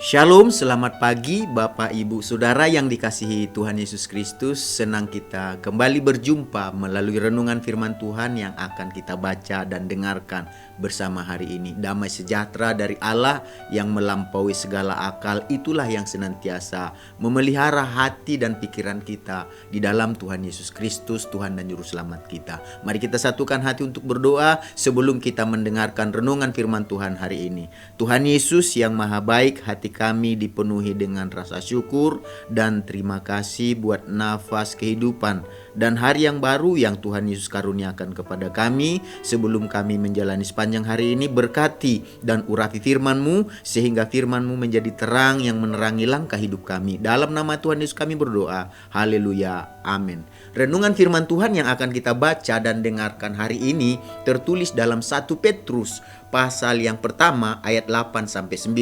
Shalom, selamat pagi Bapak Ibu Saudara yang dikasihi Tuhan Yesus Kristus. Senang kita kembali berjumpa melalui renungan firman Tuhan yang akan kita baca dan dengarkan bersama hari ini. Damai sejahtera dari Allah yang melampaui segala akal, itulah yang senantiasa memelihara hati dan pikiran kita di dalam Tuhan Yesus Kristus, Tuhan dan Juru Selamat kita. Mari kita satukan hati untuk berdoa sebelum kita mendengarkan renungan firman Tuhan hari ini. Tuhan Yesus yang Maha Baik, hati kami dipenuhi dengan rasa syukur dan terima kasih buat nafas kehidupan dan hari yang baru yang Tuhan Yesus karuniakan kepada kami. Sebelum kami menjalani sepanjang hari ini, berkati dan urapi firman-Mu sehingga firman-Mu menjadi terang yang menerangi langkah hidup kami. Dalam nama Tuhan Yesus kami berdoa. Haleluya. Amin. Renungan firman Tuhan yang akan kita baca dan dengarkan hari ini tertulis dalam 1 Petrus pasal yang pertama ayat 8-9.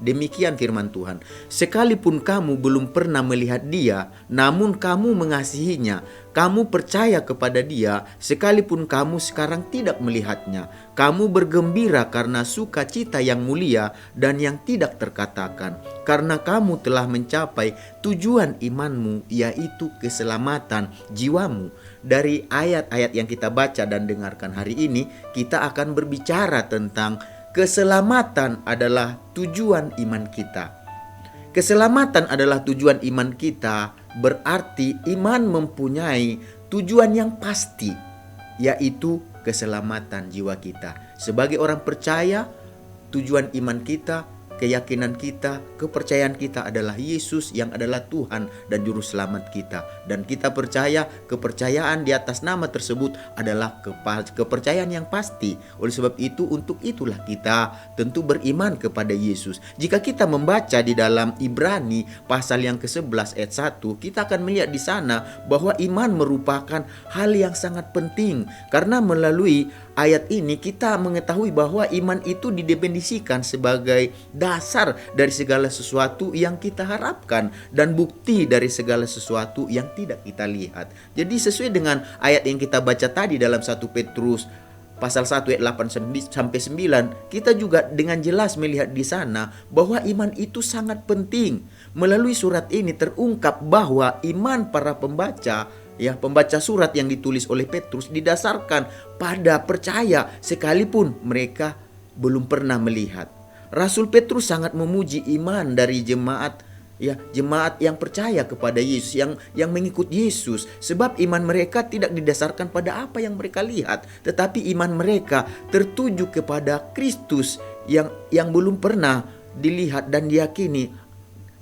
Demikian firman Tuhan. Sekalipun kamu belum pernah melihat Dia, namun kamu mengasihinya. Kamu percaya kepada Dia, sekalipun kamu sekarang tidak melihatnya. Kamu bergembira karena sukacita yang mulia dan yang tidak terkatakan. Karena kamu telah mencapai tujuan imanmu, yaitu keselamatan jiwamu. Dari ayat-ayat yang kita baca dan dengarkan hari ini, kita akan berbicara tentang keselamatan adalah tujuan iman kita. Keselamatan adalah tujuan iman kita, berarti iman mempunyai tujuan yang pasti, yaitu keselamatan jiwa kita. Sebagai orang percaya, tujuan iman kita, keyakinan kita, kepercayaan kita adalah Yesus yang adalah Tuhan dan Juru Selamat kita. Dan kita percaya kepercayaan di atas nama tersebut adalah kepercayaan yang pasti. Oleh sebab itu, untuk itulah kita tentu beriman kepada Yesus. Jika kita membaca di dalam Ibrani pasal yang ke-11 ayat 1, kita akan melihat di sana bahwa iman merupakan hal yang sangat penting. Karena melalui ayat ini kita mengetahui bahwa iman itu didefinisikan sebagai dasar dari segala sesuatu yang kita harapkan dan bukti dari segala sesuatu yang tidak kita lihat. Jadi sesuai dengan ayat yang kita baca tadi dalam 1 Petrus pasal 1 ayat 8-9, kita juga dengan jelas melihat di sana bahwa iman itu sangat penting. Melalui surat ini terungkap bahwa iman para pembaca surat yang ditulis oleh Petrus didasarkan pada percaya sekalipun mereka belum pernah melihat. Rasul Petrus sangat memuji iman dari jemaat yang percaya kepada Yesus, yang mengikut Yesus, sebab iman mereka tidak didasarkan pada apa yang mereka lihat, tetapi iman mereka tertuju kepada Kristus yang belum pernah dilihat dan diyakini,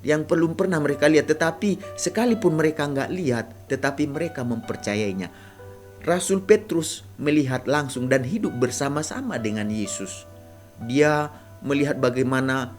yang belum pernah mereka lihat, tetapi sekalipun mereka nggak lihat, tetapi mereka mempercayainya. Rasul Petrus melihat langsung dan hidup bersama-sama dengan Yesus. Dia melihat bagaimana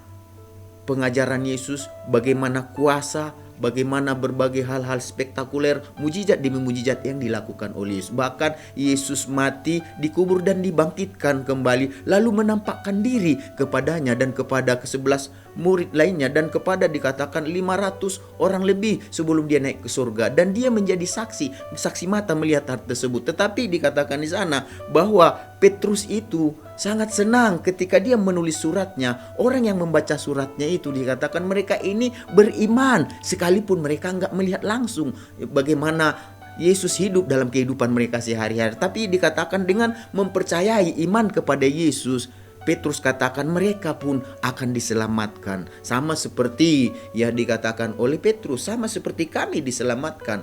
pengajaran Yesus, bagaimana kuasa, bagaimana berbagai hal-hal spektakuler, mujizat demi mujizat yang dilakukan oleh Yesus. Bahkan Yesus mati, dikubur dan dibangkitkan kembali, lalu menampakkan diri kepadanya dan kepada ke-11 murid lainnya dan kepada dikatakan 500 orang lebih sebelum dia naik ke surga. Dan dia menjadi saksi mata melihat hal tersebut. Tetapi dikatakan di sana bahwa Petrus itu sangat senang ketika dia menulis suratnya. Orang yang membaca suratnya itu dikatakan mereka ini beriman sekalipun mereka nggak melihat langsung bagaimana Yesus hidup dalam kehidupan mereka sehari-hari. Tapi dikatakan dengan mempercayai iman kepada Yesus, Petrus katakan mereka pun akan diselamatkan. Sama seperti yang dikatakan oleh Petrus, sama seperti kami diselamatkan.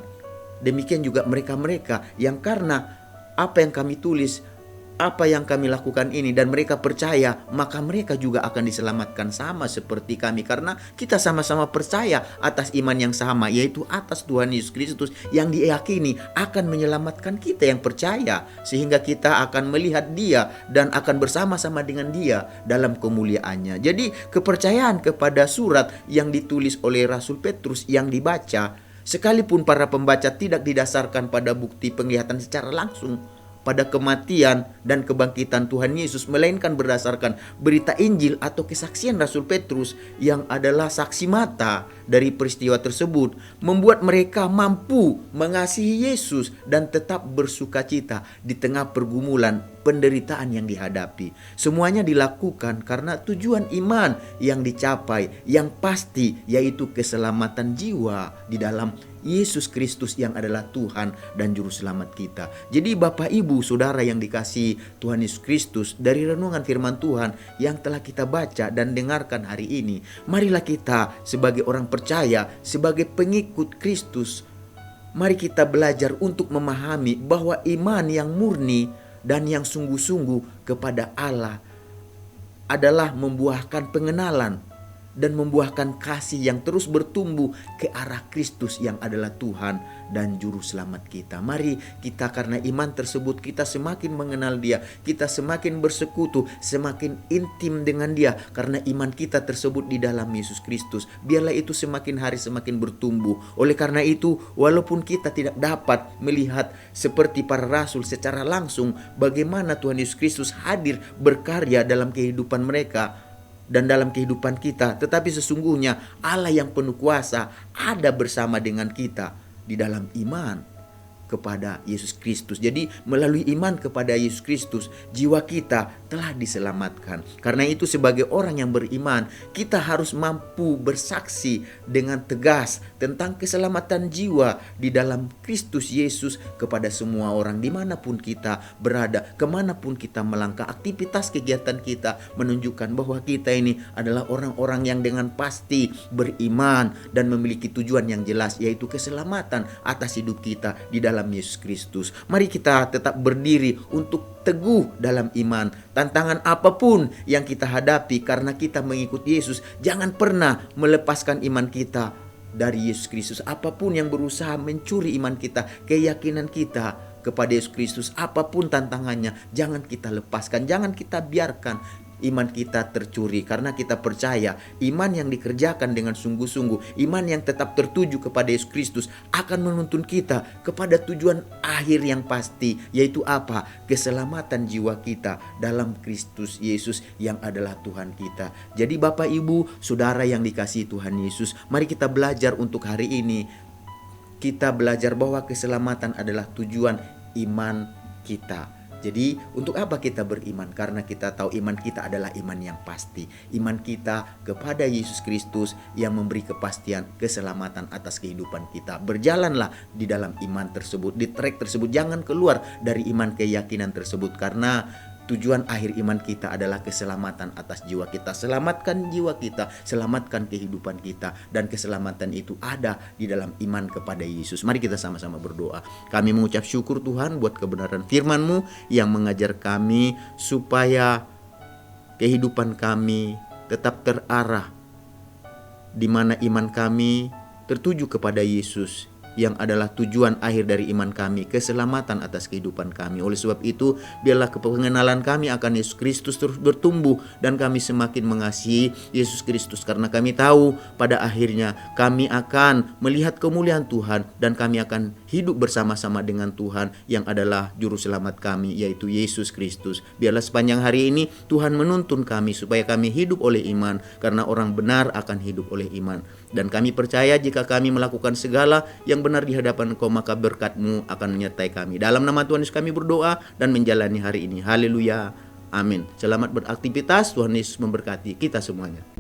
Demikian juga mereka-mereka yang karena apa yang kami tulis, apa yang kami lakukan ini dan mereka percaya, maka mereka juga akan diselamatkan sama seperti kami. Karena kita sama-sama percaya atas iman yang sama, yaitu atas Tuhan Yesus Kristus yang diyakini akan menyelamatkan kita yang percaya. Sehingga kita akan melihat Dia dan akan bersama-sama dengan Dia dalam kemuliaannya. Jadi kepercayaan kepada surat yang ditulis oleh Rasul Petrus yang dibaca, sekalipun para pembaca tidak didasarkan pada bukti penglihatan secara langsung, pada kematian dan kebangkitan Tuhan Yesus, melainkan berdasarkan berita Injil atau kesaksian Rasul Petrus yang adalah saksi mata dari peristiwa tersebut, membuat mereka mampu mengasihi Yesus dan tetap bersukacita di tengah pergumulan penderitaan yang dihadapi. Semuanya dilakukan karena tujuan iman yang dicapai yang pasti, yaitu keselamatan jiwa di dalam Yesus Kristus yang adalah Tuhan dan Juru Selamat kita. Jadi Bapak Ibu Saudara yang dikasihi Tuhan Yesus Kristus, dari renungan firman Tuhan yang telah kita baca dan dengarkan hari ini, marilah kita sebagai orang percaya, sebagai pengikut Kristus, mari kita belajar untuk memahami bahwa iman yang murni dan yang sungguh-sungguh kepada Allah adalah membuahkan pengenalan dan membuahkan kasih yang terus bertumbuh ke arah Kristus yang adalah Tuhan dan Juru Selamat kita. Mari kita, karena iman tersebut, kita semakin mengenal Dia, kita semakin bersekutu, semakin intim dengan Dia karena iman kita tersebut di dalam Yesus Kristus. Biarlah itu semakin hari semakin bertumbuh. Oleh karena itu, walaupun kita tidak dapat melihat seperti para rasul secara langsung bagaimana Tuhan Yesus Kristus hadir berkarya dalam kehidupan mereka dan dalam kehidupan kita, tetapi sesungguhnya Allah yang penuh kuasa ada bersama dengan kita di dalam iman kepada Yesus Kristus. Jadi melalui iman kepada Yesus Kristus, jiwa kita telah diselamatkan. Karena itu sebagai orang yang beriman, kita harus mampu bersaksi dengan tegas tentang keselamatan jiwa di dalam Kristus Yesus kepada semua orang, dimanapun kita berada, kemanapun kita melangkah. Aktivitas kegiatan kita menunjukkan bahwa kita ini adalah orang-orang yang dengan pasti beriman dan memiliki tujuan yang jelas, yaitu keselamatan atas hidup kita di dalam Yesus Kristus. Mari kita tetap berdiri untuk teguh dalam iman. Tantangan apapun yang kita hadapi karena kita mengikuti Yesus, jangan pernah melepaskan iman kita dari Yesus Kristus. Apapun yang berusaha mencuri iman kita, keyakinan kita kepada Yesus Kristus, apapun tantangannya, jangan kita lepaskan, jangan kita biarkan iman kita tercuri, karena kita percaya iman yang dikerjakan dengan sungguh-sungguh, iman yang tetap tertuju kepada Yesus Kristus akan menuntun kita kepada tujuan akhir yang pasti, yaitu apa? Keselamatan jiwa kita dalam Kristus Yesus yang adalah Tuhan kita. Jadi Bapak Ibu Saudara yang dikasihi Tuhan Yesus, mari kita belajar untuk hari ini. Kita belajar bahwa keselamatan adalah tujuan iman kita. Jadi untuk apa kita beriman? Karena kita tahu iman kita adalah iman yang pasti. Iman kita kepada Yesus Kristus yang memberi kepastian keselamatan atas kehidupan kita. Berjalanlah di dalam iman tersebut, di track tersebut. Jangan keluar dari iman keyakinan tersebut, karena tujuan akhir iman kita adalah keselamatan atas jiwa kita. Selamatkan jiwa kita, selamatkan kehidupan kita, dan keselamatan itu ada di dalam iman kepada Yesus. Mari kita sama-sama berdoa. Kami mengucap syukur Tuhan buat kebenaran firman-Mu yang mengajar kami supaya kehidupan kami tetap terarah, di mana iman kami tertuju kepada Yesus yang adalah tujuan akhir dari iman kami, keselamatan atas kehidupan kami. Oleh sebab itu, biarlah pengenalan kami akan Yesus Kristus terus bertumbuh dan kami semakin mengasihi Yesus Kristus, karena kami tahu pada akhirnya kami akan melihat kemuliaan Tuhan dan kami akan hidup bersama-sama dengan Tuhan yang adalah Juru Selamat kami, yaitu Yesus Kristus. Biarlah sepanjang hari ini Tuhan menuntun kami supaya kami hidup oleh iman, karena orang benar akan hidup oleh iman. Dan kami percaya jika kami melakukan segala yang benar di hadapan Engkau, maka berkat-Mu akan menyertai kami. Dalam nama Tuhan Yesus kami berdoa dan menjalani hari ini. Haleluya. Amin. Selamat beraktivitas. Tuhan Yesus memberkati kita semuanya.